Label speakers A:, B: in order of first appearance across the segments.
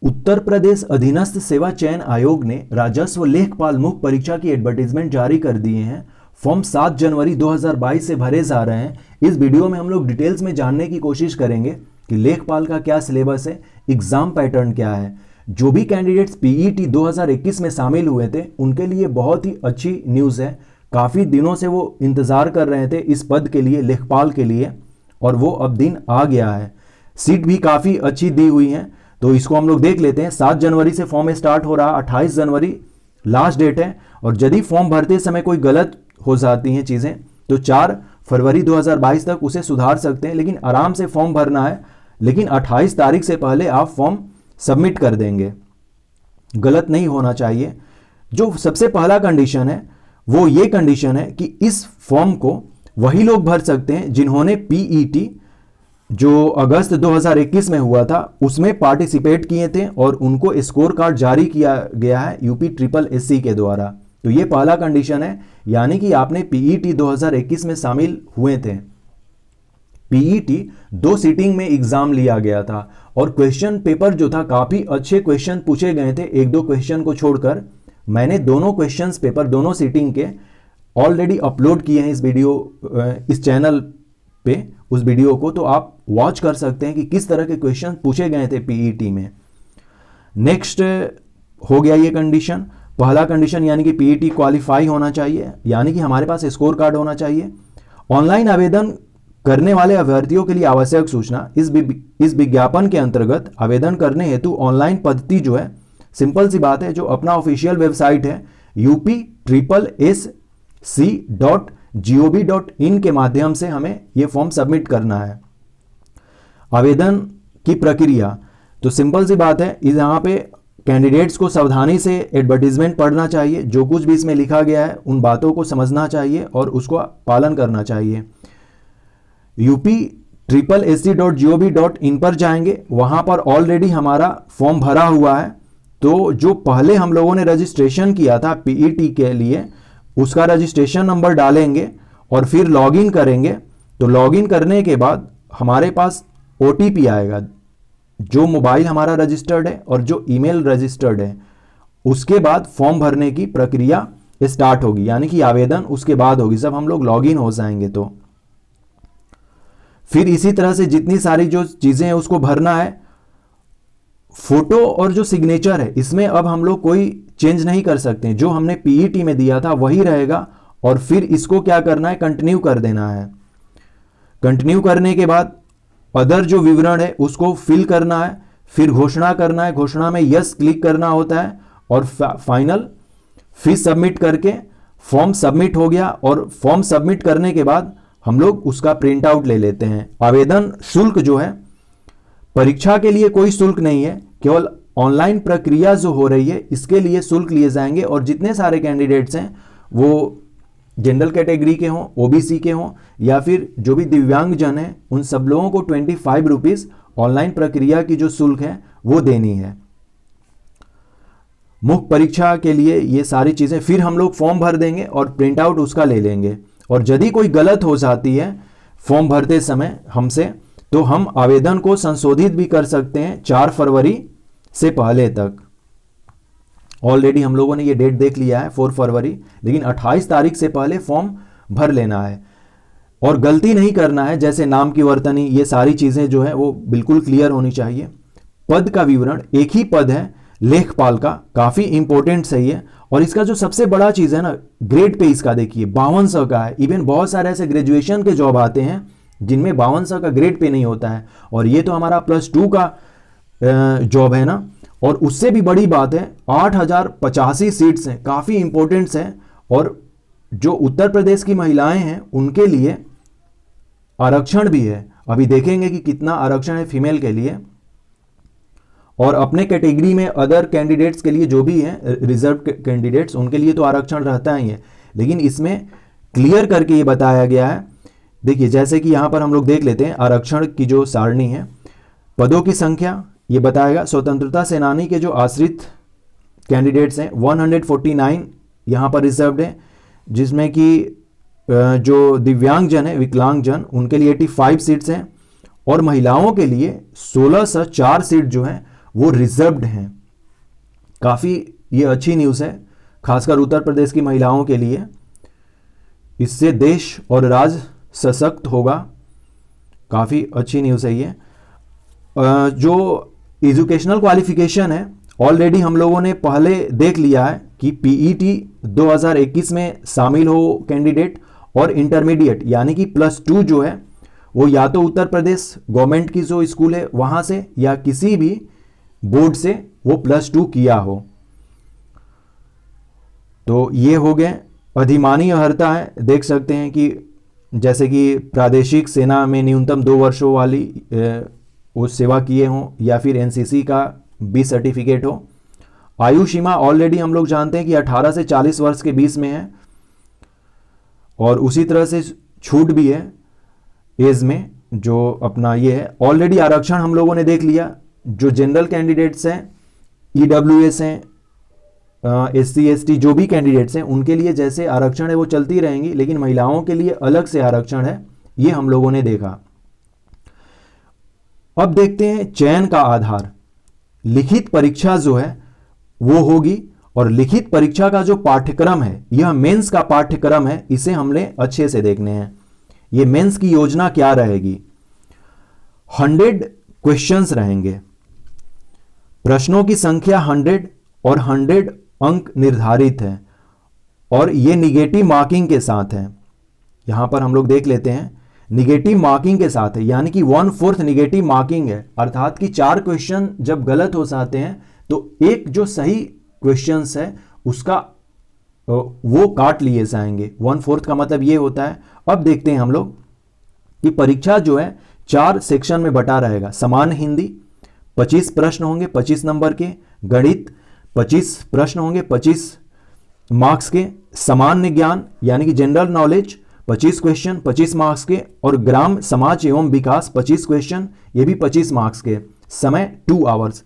A: उत्तर प्रदेश अधीनस्थ सेवा चयन आयोग ने राजस्व लेखपाल मुख्य परीक्षा की एडवर्टीजमेंट जारी कर दिए हैं। फॉर्म 7 जनवरी 2022 से भरे जा रहे हैं। इस वीडियो में हम लोग डिटेल्स में जानने की कोशिश करेंगे कि लेखपाल का क्या सिलेबस है, एग्जाम पैटर्न क्या है। जो भी कैंडिडेट्स पीईटी 2021 में शामिल हुए थे उनके लिए बहुत ही अच्छी न्यूज़ है। काफ़ी दिनों से वो इंतज़ार कर रहे थे इस पद के लिए, लेखपाल के लिए, और वो अब दिन आ गया है। सीट भी काफ़ी अच्छी दी हुई हैं, तो इसको हम लोग देख लेते हैं। 7 जनवरी से फॉर्म स्टार्ट हो रहा, 28 जनवरी लास्ट डेट है। और यदि फॉर्म भरते समय कोई गलत हो जाती हैं चीज़ें तो 4 फरवरी 2022 तक उसे सुधार सकते हैं, लेकिन आराम से फॉर्म भरना है। लेकिन 28 तारीख से पहले आप फॉर्म सबमिट कर देंगे, गलत नहीं होना चाहिए। जो सबसे पहला कंडीशन है वो ये कंडीशन है कि इस फॉर्म को वही लोग भर सकते हैं जिन्होंने पीईटी जो अगस्त 2021 में हुआ था उसमें पार्टिसिपेट किए थे और उनको स्कोर कार्ड जारी किया गया है यूपी ट्रिपल एससी के द्वारा। तो ये पहला कंडीशन है, यानी कि आपने पीईटी 2021 में शामिल हुए थे। पीईटी 2 सीटिंग में एग्जाम लिया गया था और क्वेश्चन पेपर जो था काफ़ी अच्छे क्वेश्चन पूछे गए थे, 1-2 क्वेश्चन को छोड़कर। मैंने दोनों क्वेश्चंस पेपर दोनों सीटिंग के ऑलरेडी अपलोड किए हैं इस चैनल पे, उस वीडियो को, तो आप वॉच कर सकते हैं कि किस तरह के क्वेश्चन पूछे गए थे पीईटी में। नेक्स्ट हो गया ये कंडीशन, पहला कंडीशन, यानी कि पीईटी क्वालिफाई होना चाहिए, यानी कि हमारे पास स्कोर कार्ड होना चाहिए। ऑनलाइन आवेदन करने वाले अभ्यर्थियों के लिए आवश्यक सूचना, इस विज्ञापन के अंतर्गत आवेदन करने हेतु ऑनलाइन पद्धति जो है, सिंपल सी बात है, जो अपना ऑफिशियल वेबसाइट है upSSC.gov.in के माध्यम से हमें ये फॉर्म सबमिट करना है। आवेदन की प्रक्रिया तो सिंपल सी बात है, यहाँ पे कैंडिडेट्स को सावधानी से एडवर्टीजमेंट पढ़ना चाहिए, जो कुछ भी इसमें लिखा गया है उन बातों को समझना चाहिए और उसको पालन करना चाहिए। upSSC.gov.in पर जाएंगे, वहाँ पर ऑलरेडी हमारा फॉर्म भरा हुआ है। तो जो पहले हम लोगों ने रजिस्ट्रेशन किया था पीईटी के लिए, उसका रजिस्ट्रेशन नंबर डालेंगे और फिर लॉगिन करेंगे। तो लॉगिन करने के बाद हमारे पास ओटीपी आएगा, जो मोबाइल हमारा रजिस्टर्ड है और जो ईमेल रजिस्टर्ड है। उसके बाद फॉर्म भरने की प्रक्रिया स्टार्ट होगी, यानी कि आवेदन उसके बाद होगी, जब हम लोग लॉगिन हो जाएंगे। तो फिर इसी तरह से जितनी सारी जो चीज़ें हैं उसको भरना है। फोटो और जो सिग्नेचर है इसमें अब हम लोग कोई चेंज नहीं कर सकते, जो हमने पीईटी में दिया था वही रहेगा। और फिर इसको क्या करना है, कंटिन्यू कर देना है। कंटिन्यू करने के बाद अदर जो विवरण है उसको फिल करना है, फिर घोषणा करना है, घोषणा में यस क्लिक करना होता है और फाइनल फिर सबमिट करके फॉर्म सबमिट हो गया। और फॉर्म सबमिट करने के बाद हम लोग उसका प्रिंट आउट ले लेते हैं। आवेदन शुल्क जो है, परीक्षा के लिए कोई शुल्क नहीं है, केवल ऑनलाइन प्रक्रिया जो हो रही है इसके लिए शुल्क लिए जाएंगे। और जितने सारे कैंडिडेट्स हैं वो जनरल कैटेगरी के हों, ओबीसी के हों या फिर जो भी दिव्यांग जन हैं, उन सब लोगों को 25 रुपीज़ ऑनलाइन प्रक्रिया की जो शुल्क है वो देनी है। मुख्य परीक्षा के लिए ये सारी चीज़ें, फिर हम लोग फॉर्म भर देंगे और प्रिंट आउट उसका ले लेंगे। और यदि कोई गलत हो जाती है फॉर्म भरते समय हमसे, तो हम आवेदन को संशोधित भी कर सकते हैं 4 फरवरी से पहले तक। ऑलरेडी हम लोगों ने ये डेट देख लिया है 4 फरवरी, लेकिन 28 तारीख से पहले फॉर्म भर लेना है। और गलती नहीं करना है, जैसे नाम की वर्तनी, ये सारी चीज़ें जो है वो बिल्कुल क्लियर होनी चाहिए। पद का विवरण, एक ही पद है लेखपाल का, काफ़ी इंपॉर्टेंट सही है। और इसका जो सबसे बड़ा चीज़ है ना, ग्रेड पे इसका देखिए 5200 का है। इवन बहुत सारे ऐसे ग्रेजुएशन के जॉब आते हैं जिनमें 5200 का ग्रेड पे नहीं होता है, और ये तो हमारा +2 का जॉब है ना। और उससे भी बड़ी बात है 8085 सीट्स हैं, काफ़ी इंपॉर्टेंट्स हैं। और जो उत्तर प्रदेश की महिलाएं हैं उनके लिए आरक्षण भी है। अभी देखेंगे कि कितना आरक्षण है फीमेल के लिए। और अपने कैटेगरी में अदर कैंडिडेट्स के लिए जो भी हैं रिजर्व कैंडिडेट्स, उनके लिए तो आरक्षण रहता ही है, लेकिन इसमें क्लियर करके ये बताया गया है। देखिए, जैसे कि यहाँ पर हम लोग देख लेते हैं आरक्षण की जो सारणी है, पदों की संख्या ये बताएगा। स्वतंत्रता सेनानी के जो आश्रित कैंडिडेट्स हैं 149 यहाँ पर रिजर्व्ड है, जिसमें कि जो दिव्यांग जन है, विकलांग जन, उनके लिए 85 सीट्स हैं। और महिलाओं के लिए 1604 सीट जो हैं वो रिजर्व्ड हैं। काफ़ी ये अच्छी न्यूज़ है, खासकर उत्तर प्रदेश की महिलाओं के लिए। इससे देश और राज्य सशक्त होगा। काफ़ी अच्छी न्यूज़ है ये। जो एजुकेशनल क्वालिफिकेशन है, ऑलरेडी हम लोगों ने पहले देख लिया है कि पीईटी 2021 में शामिल हो कैंडिडेट, और इंटरमीडिएट यानी कि +2 जो है वो या तो उत्तर प्रदेश गवर्नमेंट की जो स्कूल है वहाँ से या किसी भी बोर्ड से वो +2 किया हो। तो ये हो गए। अधिमानी अर्हता है, देख सकते हैं कि जैसे कि प्रादेशिक सेना में न्यूनतम 2 वर्षों वाली वो सेवा किए हों, या फिर एनसीसी का बी सर्टिफिकेट हो। आयु सीमा ऑलरेडी हम लोग जानते हैं कि 18 से 40 वर्ष के बीच में है, और उसी तरह से छूट भी है एज में, जो अपना ये है। ऑलरेडी आरक्षण हम लोगों ने देख लिया। जो जनरल कैंडिडेट्स हैं, ईडब्ल्यूएस हैं, एससी एसटी जो भी कैंडिडेट्स हैं, उनके लिए जैसे आरक्षण है वो चलती रहेंगी, लेकिन महिलाओं के लिए अलग से आरक्षण है, ये हम लोगों ने देखा। अब देखते हैं चयन का आधार। लिखित परीक्षा जो है वो होगी, और लिखित परीक्षा का जो पाठ्यक्रम है, यह मेंस का पाठ्यक्रम है, इसे हमने अच्छे से देखने हैं। ये मेंस की योजना क्या रहेगी? 100 क्वेश्चंस रहेंगे, प्रश्नों की संख्या 100 और 100 अंक निर्धारित है, और ये निगेटिव मार्किंग के साथ है। यहां पर हम लोग देख लेते हैं, निगेटिव मार्किंग के साथ है, यानी कि 1/4 निगेटिव मार्किंग है। अर्थात कि 4 क्वेश्चन जब गलत हो जाते हैं तो एक जो सही क्वेश्चंस है उसका वो काट लिए जाएंगे। 1/4 का मतलब ये होता है। अब देखते हैं हम लोग कि परीक्षा जो है 4 सेक्शन में बटा रहेगा। सामान्य हिंदी 25 प्रश्न होंगे 25 नंबर के, गणित 25 प्रश्न होंगे 25 मार्क्स के, सामान्य ज्ञान यानी कि जनरल नॉलेज 25 क्वेश्चन 25 मार्क्स के, और ग्राम समाज एवं विकास 25 क्वेश्चन, ये भी 25 मार्क्स के। समय 2 आवर्स।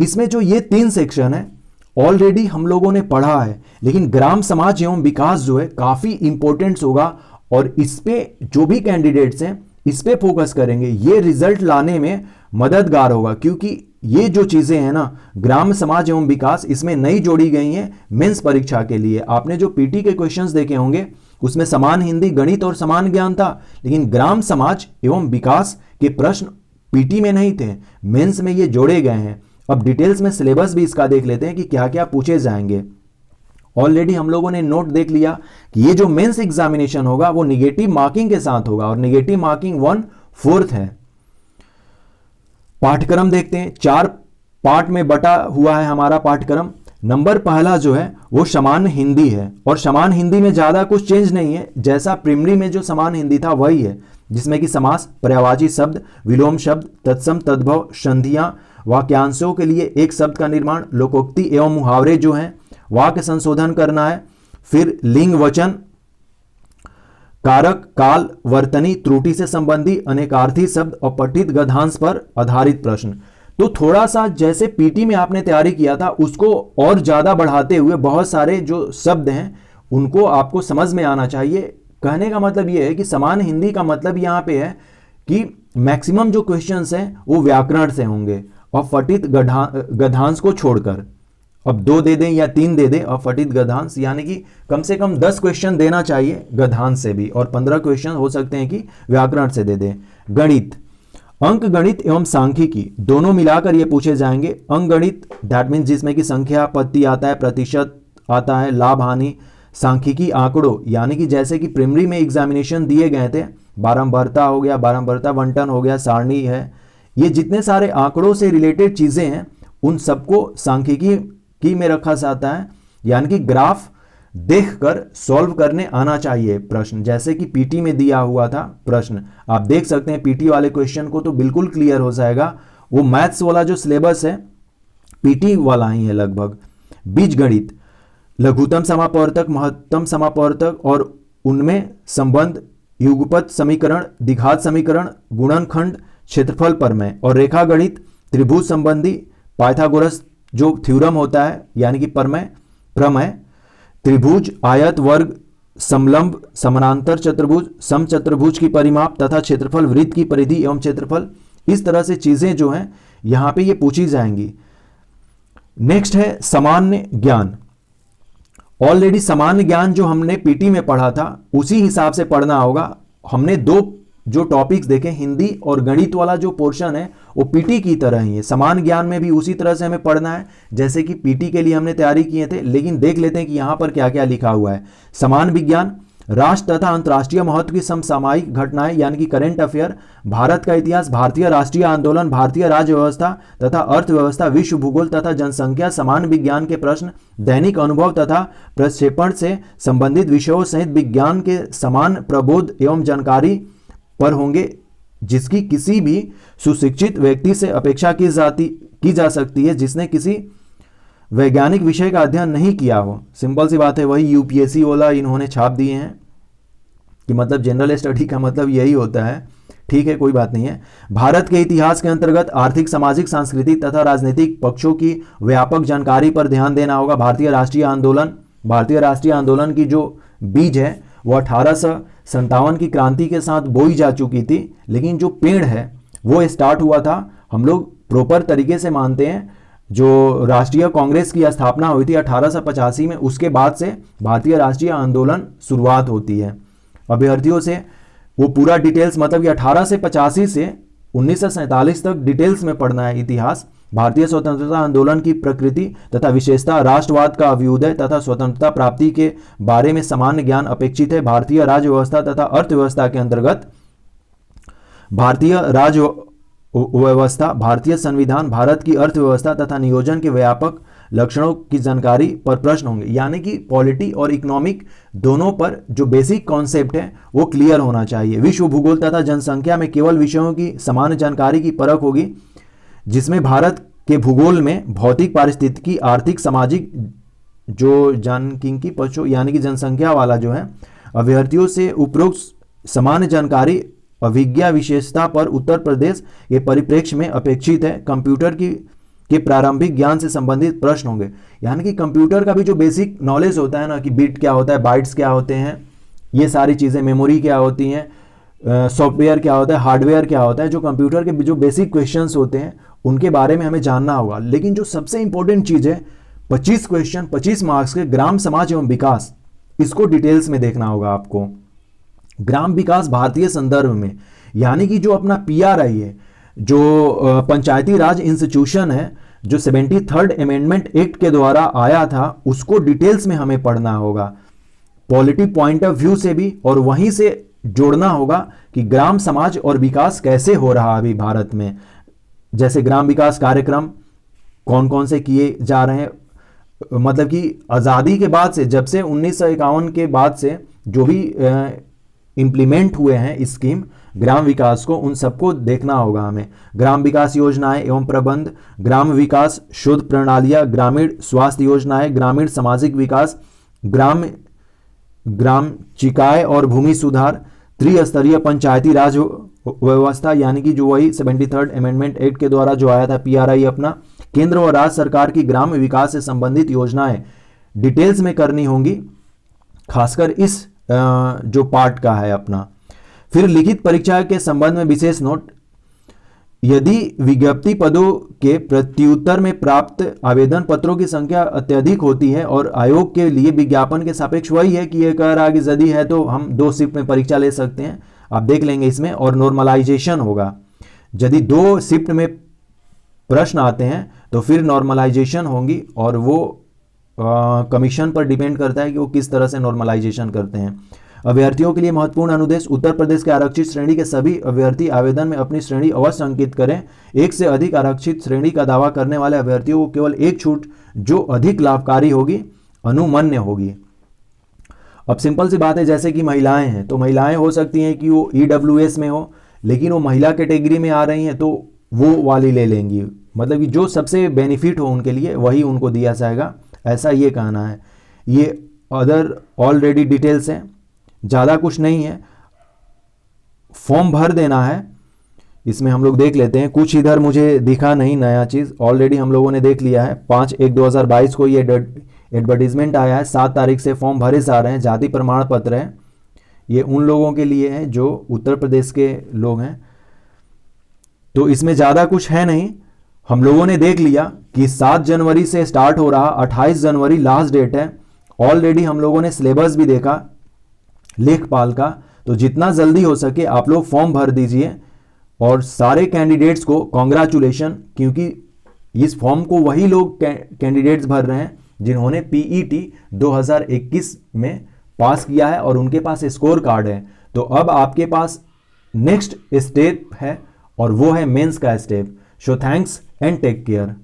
A: इसमें जो ये 3 सेक्शन है ऑलरेडी हम लोगों ने पढ़ा है, लेकिन ग्राम समाज एवं विकास जो है काफ़ी इंपॉर्टेंट होगा, और इस पे जो भी कैंडिडेट्स हैं इस पे फोकस करेंगे, ये रिजल्ट लाने में मददगार होगा। क्योंकि ये जो चीज़ें हैं ना, ग्राम समाज एवं विकास, इसमें नई जोड़ी गई हैं मेंस परीक्षा के लिए। आपने जो पीटी के क्वेश्चंस देखे होंगे उसमें समान हिंदी, गणित और समान ज्ञान था, लेकिन ग्राम समाज एवं विकास के प्रश्न पीटी में नहीं थे, मेंस में ये जोड़े गए हैं। अब डिटेल्स में सिलेबस भी इसका देख लेते हैं कि क्या क्या पूछे जाएंगे। ऑलरेडी हम लोगों ने नोट देख लिया कि ये जो मेंस एग्जामिनेशन होगा वो निगेटिव मार्किंग के साथ होगा, और निगेटिव मार्किंग 1/4 है। पाठ्यक्रम देखते हैं, 4 पार्ट में बटा हुआ है हमारा पाठ्यक्रम। नंबर पहला जो है वो सामान्य हिंदी है, और सामान्य हिंदी में ज़्यादा कुछ चेंज नहीं है, जैसा प्रीमरी में जो सामान्य हिंदी था वही है, जिसमें कि समास, पर्यायवाची शब्द, विलोम शब्द, तत्सम, तद्भव, संधियां, वाक्यांशों के लिए एक शब्द का निर्माण, लोकोक्ति एवं मुहावरे जो हैं, वाक्य संशोधन करना है, फिर लिंग, वचन, कारक, काल, वर्तनी, त्रुटि से संबंधी अनेकार्थी शब्द और पठित गद्यांश पर आधारित प्रश्न। तो थोड़ा सा जैसे पीटी में आपने तैयारी किया था उसको और ज़्यादा बढ़ाते हुए बहुत सारे जो शब्द हैं उनको आपको समझ में आना चाहिए। कहने का मतलब ये है कि समान हिंदी का मतलब यहाँ पे है कि मैक्सिमम जो क्वेश्चंस हैं वो व्याकरण से होंगे, और पठित गद्यांश को छोड़कर। अब 2 दे दें या 3 दे दें और पठित गद्यांश, यानी कि कम से कम 10 क्वेश्चन देना चाहिए गद्यांश से भी, और 15 क्वेश्चन हो सकते हैं कि व्याकरण से दे दें। गणित, अंक गणित एवं सांख्यिकी दोनों मिलाकर ये पूछे जाएंगे। अंक गणित दैट मीन्स जिसमें कि संख्या पत्ती आता है, प्रतिशत आता है, लाभ हानि। सांख्यिकी आंकड़ों, यानी कि जैसे कि प्राइमरी में एग्जामिनेशन दिए गए थे, बारंबारता हो गया, बारंबारता बंटन हो गया, सारणी है, ये जितने सारे आंकड़ों से रिलेटेड चीज़ें हैं उन सबको सांख्यिकी में रखा जाता है। यानी कि ग्राफ देखकर सॉल्व करने आना चाहिए प्रश्न, जैसे कि पीटी में दिया हुआ था प्रश्न। आप देख सकते हैं पीटी वाले क्वेश्चन को तो बिल्कुल क्लियर हो जाएगा। वो मैथ्स वाला जो सिलेबस है पीटी वाला ही है लगभग। बीजगणित, लघुत्तम समापवर्तक, महत्तम समापवर्तक और उनमें संबंध, युगपत समीकरण, द्विघात समीकरण, गुणनखंड, क्षेत्रफल प्रमेय और रेखा गणित, त्रिभुज संबंधी, पाइथागोरस जो थ्योरम होता है यानी कि प्रमेय, त्रिभुज, आयत, वर्ग, समलंब, समानांतर चतुर्भुज, समचतुर्भुज की परिमाप तथा क्षेत्रफल, वृत्त की परिधि एवं क्षेत्रफल, इस तरह से चीजें जो हैं यहाँ पे ये पूछी जाएंगी। नेक्स्ट है सामान्य ज्ञान। ऑलरेडी सामान्य ज्ञान जो हमने पीटी में पढ़ा था उसी हिसाब से पढ़ना होगा। हमने दो जो टॉपिक्स देखे, हिंदी और गणित वाला जो पोर्शन है वो पीटी की तरह ही है। सामान्य ज्ञान में भी उसी तरह से हमें पढ़ना है जैसे कि पीटी के लिए हमने तैयारी किए थे। लेकिन देख लेते हैं कि यहां पर क्या क्या लिखा हुआ है। सामान्य विज्ञान, राष्ट्र तथा अंतर्राष्ट्रीय महत्व की समसामयिक घटनाएं यानी कि करेंट अफेयर, भारत का इतिहास, भारतीय राष्ट्रीय आंदोलन, भारतीय राज्य व्यवस्था तथा अर्थव्यवस्था, विश्व भूगोल तथा जनसंख्या, सामान्य विज्ञान के प्रश्न, दैनिक अनुभव तथा प्रक्षेपण से संबंधित विषयों सहित विज्ञान के समान प्रबोध एवं जानकारी पर होंगे जिसकी किसी भी सुशिक्षित व्यक्ति से अपेक्षा की जा सकती है जिसने किसी वैज्ञानिक विषय का अध्ययन नहीं किया हो। सिंपल सी बात है, वही यूपीएससी वाला इन्होंने छाप दिए हैं कि मतलब जनरल स्टडी का मतलब यही होता है। ठीक है, कोई बात नहीं है। भारत के इतिहास के अंतर्गत आर्थिक, सामाजिक, सांस्कृतिक तथा राजनीतिक पक्षों की व्यापक जानकारी पर ध्यान देना होगा। भारतीय राष्ट्रीय आंदोलन की जो बीज है वो 1857 की क्रांति के साथ बोई जा चुकी थी, लेकिन जो पेड़ है वो स्टार्ट हुआ था, हम लोग प्रॉपर तरीके से मानते हैं, जो राष्ट्रीय कांग्रेस की स्थापना हुई थी 1885 में, उसके बाद से भारतीय राष्ट्रीय आंदोलन शुरुआत होती है। अभ्यर्थियों से वो पूरा डिटेल्स मतलब कि 1885 से 1947 तक डिटेल्स में पढ़ना है इतिहास। भारतीय स्वतंत्रता आंदोलन की प्रकृति तथा विशेषता, राष्ट्रवाद का अभ्युदय तथा स्वतंत्रता प्राप्ति के बारे में सामान्य ज्ञान अपेक्षित है। भारतीय राज्य व्यवस्था तथा अर्थव्यवस्था के अंतर्गत भारतीय राज्य व्यवस्था, भारतीय संविधान, भारत की अर्थव्यवस्था तथा नियोजन के व्यापक लक्षणों की जानकारी पर प्रश्न होंगे। यानी कि पॉलिटी और इकोनॉमिक दोनों पर जो बेसिक कॉन्सेप्ट है वो क्लियर होना चाहिए। विश्व भूगोल तथा जनसंख्या में केवल विषयों की समान जानकारी की परख होगी, जिसमें भारत के भूगोल में भौतिक, पारिस्थितिकी, आर्थिक, सामाजिक जो जानकीय पक्षों यानी कि जनसंख्या वाला जो है, अभ्यर्थियों से उपरोक्त समान जानकारी अभिज्ञा विशेषता पर उत्तर प्रदेश के परिप्रेक्ष्य में अपेक्षित है। कंप्यूटर के प्रारंभिक ज्ञान से संबंधित प्रश्न होंगे। यानी कि कंप्यूटर का भी जो बेसिक नॉलेज होता है ना, कि बिट क्या होता है, बाइट्स क्या होते हैं, ये सारी चीज़ें, मेमोरी क्या होती हैं, सॉफ्टवेयर क्या होता है, हार्डवेयर क्या होता है, जो कंप्यूटर के जो बेसिक क्वेश्चंस होते हैं उनके बारे में हमें जानना होगा। लेकिन जो सबसे इंपॉर्टेंट चीज़ है, 25 क्वेश्चन 25 मार्क्स के ग्राम, समाज एवं विकास, इसको डिटेल्स में देखना होगा आपको। ग्राम विकास भारतीय संदर्भ में, यानी कि जो अपना पीआरआई है, जो पंचायती राज इंस्टीट्यूशन है, जो 73rd अमेंडमेंट एक्ट के द्वारा आया था, उसको डिटेल्स में हमें पढ़ना होगा पॉलिटी पॉइंट ऑफ व्यू से भी, और वहीं से जोड़ना होगा कि ग्राम, समाज और विकास कैसे हो रहा अभी भारत में। जैसे ग्राम विकास कार्यक्रम कौन कौन से किए जा रहे हैं, मतलब कि आज़ादी के बाद से, जब से 1951 के बाद से जो भी इम्प्लीमेंट हुए हैं स्कीम ग्राम विकास को, उन सबको देखना होगा हमें। ग्राम विकास योजनाएं एवं प्रबंध, ग्राम विकास शोध प्रणालियां, ग्रामीण स्वास्थ्य योजनाएं, ग्रामीण सामाजिक विकास, ग्राम चिकाय और भूमि सुधार, त्रिस्तरीय पंचायती राज व्यवस्था, यानी कि जो वही 73rd अमेंडमेंट एक्ट के द्वारा जो आया था पीआरआई अपना, केंद्र और राज्य सरकार की ग्राम विकास से संबंधित योजनाएं डिटेल्स में करनी होंगी, खासकर इस जो पार्ट का है अपना। फिर लिखित परीक्षा के संबंध में विशेष नोट, यदि विज्ञप्ति पदों के प्रत्युत्तर में प्राप्त आवेदन पत्रों की संख्या अत्यधिक होती है और आयोग के लिए विज्ञापन के सापेक्ष वही है कि ये कह रहा कि यदि है तो हम 2 शिफ्ट में परीक्षा ले सकते हैं, आप देख लेंगे इसमें। और नॉर्मलाइजेशन होगा, यदि 2 शिफ्ट में प्रश्न आते हैं तो फिर नॉर्मलाइजेशन होंगी, और वो कमीशन पर डिपेंड करता है कि वो किस तरह से नॉर्मलाइजेशन करते हैं। अभ्यर्थियों के लिए महत्वपूर्ण अनुदेश, उत्तर प्रदेश के आरक्षित श्रेणी के सभी अभ्यर्थी आवेदन में अपनी श्रेणी अवश्य अंकित करें। एक से अधिक आरक्षित श्रेणी का दावा करने वाले अभ्यर्थियों को केवल एक छूट जो अधिक लाभकारी होगी अनुमन्य होगी। अब सिंपल सी बात है, जैसे कि महिलाएं हैं तो महिलाएं हो सकती हैं कि वो ईडब्ल्यूएस में हो, लेकिन वो महिला कैटेगरी में आ रही हैं तो वो वाली ले लेंगी, मतलब कि जो सबसे बेनिफिट हो उनके लिए वही उनको दिया जाएगा, ऐसा ये कहना है। ये अदर ऑलरेडी डिटेल्स हैं, ज़्यादा कुछ नहीं है, फॉर्म भर देना है। इसमें हम लोग देख लेते हैं, कुछ इधर मुझे दिखा नहीं नया चीज़, ऑलरेडी हम लोगों ने देख लिया है। 5/1/2022 को ये एडवर्टीजमेंट आया है, 7 तारीख से फॉर्म भरे जा रहे हैं। जाति प्रमाण पत्र है, ये उन लोगों के लिए है जो उत्तर प्रदेश के लोग हैं, तो इसमें ज़्यादा कुछ है नहीं। हम लोगों ने देख लिया कि 7 जनवरी से स्टार्ट हो रहा, 28 जनवरी लास्ट डेट है। ऑलरेडी हम लोगों ने सिलेबस भी देखा लेखपाल का। तो जितना जल्दी हो सके आप लोग फॉर्म भर दीजिए और सारे कैंडिडेट्स को कॉन्ग्रेचुलेशन, क्योंकि इस फॉर्म को वही लोग कैंडिडेट्स भर रहे हैं जिन्होंने पीईटी 2021 में पास किया है और उनके पास स्कोर कार्ड है। तो अब आपके पास नेक्स्ट स्टेप है और वो है मेंस का step. So thanks and take care.